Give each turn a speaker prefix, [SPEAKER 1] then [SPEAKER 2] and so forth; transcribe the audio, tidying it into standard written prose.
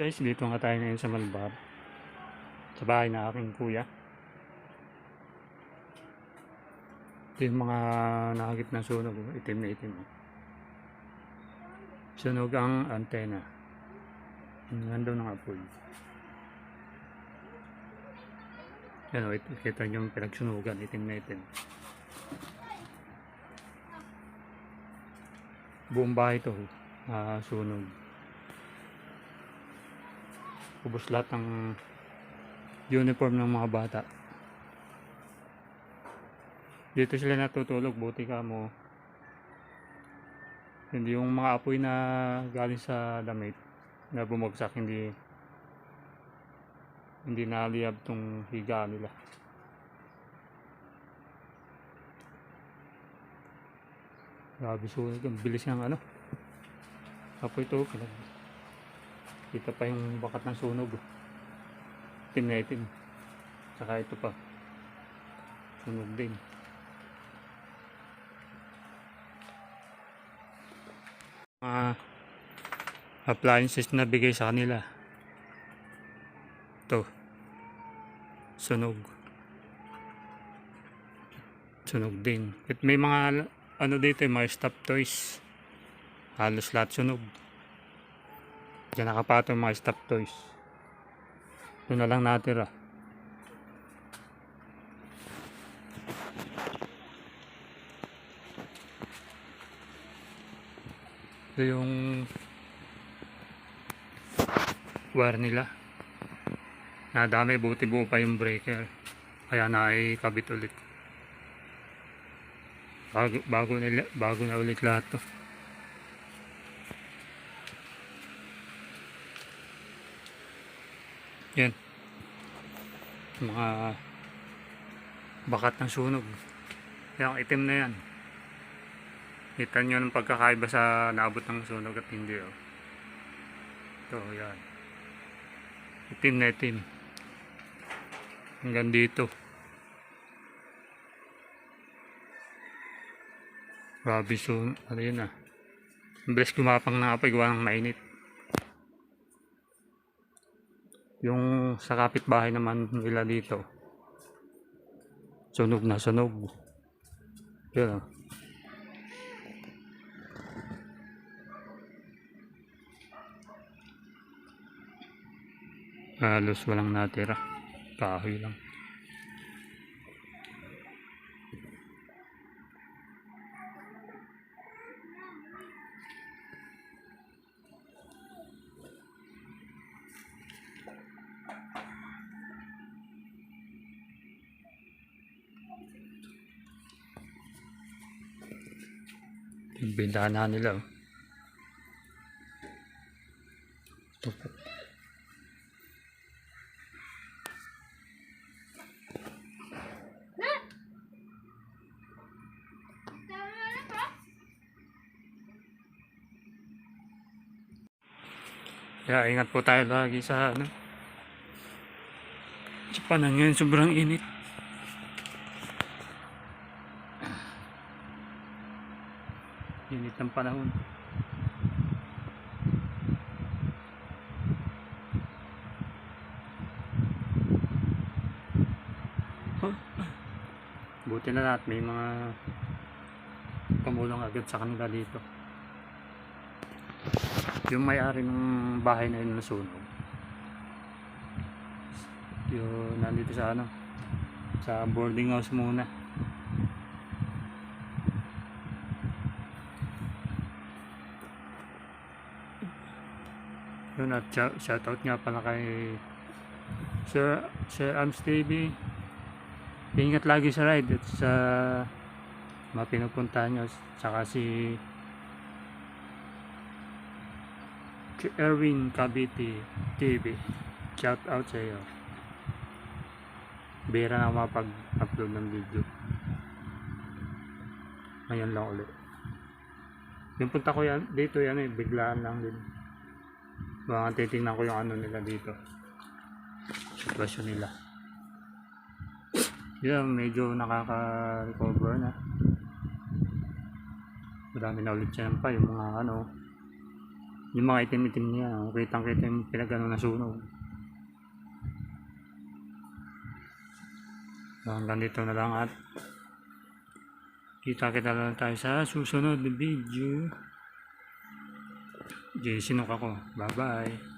[SPEAKER 1] Guys, dito nga tayo ngayon sa Malbar. Sa bahay na aking kuya. Ito yung mga nakagip na sunog. Itim na itim. Sunog ang antena. Nandun ang apoy. Yan o, kita nyo yung pinagsunugan. Itim na itim. Buong bahay ito. Sunog. Ubos lahat ng uniform ng mga bata. Dito sila natutulog, buti ka mo. Hindi yung mga apoy na galing sa damit na bumagsak, hindi naliyab tong higa nila. Grabe sunog, ang bilis ng ano. Apoy ito, kita pa yung bakat ng sunog. Itim na itim. Saka ito pa. Sunog din. Appliances na bigay sa kanila. Ito. Sunog. Sunog din. At may mga ano dito, mga stop toys. Halos lahat sunog. Diyan nakapatong mga stop toys. Ito na lang natira. Ito yung wire nila. Nadami, buti buo pa yung breaker. Kaya naikabit ulit. Bago na ulit lahat to. Yan. Mga bakat ng sunog. Yung itim na yan. Kita nyo ng pagkakaiba sa naabot ng sunog at hindi. Oh. Ito, yan. Itim na itim. Hanggang dito. Grabe sunog. Ano yun ah. Bilis gumapang na apoy, gawa ng mainit. Yung sa kapitbahay naman nila dito, sunog na sunog. Yun oh. Halos walang natira. Kahoy lang. Bintana nila. Kaya ingat po tayo lagi sa ano. Sa panahon ngayon, sobrang init. Init ng panahon. Buti na lahat may mga tumulong agad sa kanila dito. Yung may-ari ng bahay na yun na sunog, yung nandito sa ano, sa boarding house muna. Yun, at shoutout nga pala kay Sir Ams TV. Ingat lagi sa ride at sa mga pinupuntahan nyo. Tsaka si Erwin Cavite TV, shout out sa iyo. Bira na mapag-upload ng video ngayon lang ulit. Yung punta ko yan dito, yan eh, biglaan lang din. Baka titingnan ko yung ano nila dito, sitwasyon nila. Yan, medyo nakaka-recover na. Marami na ulit yan pa yung mga ano, Yung mga itim-itim niya, kitang kita yung pinagano na sunog. Hanggang dito na lang at kita-kita lang tayo sa susunod na video. JC Sinok ako. Bye bye.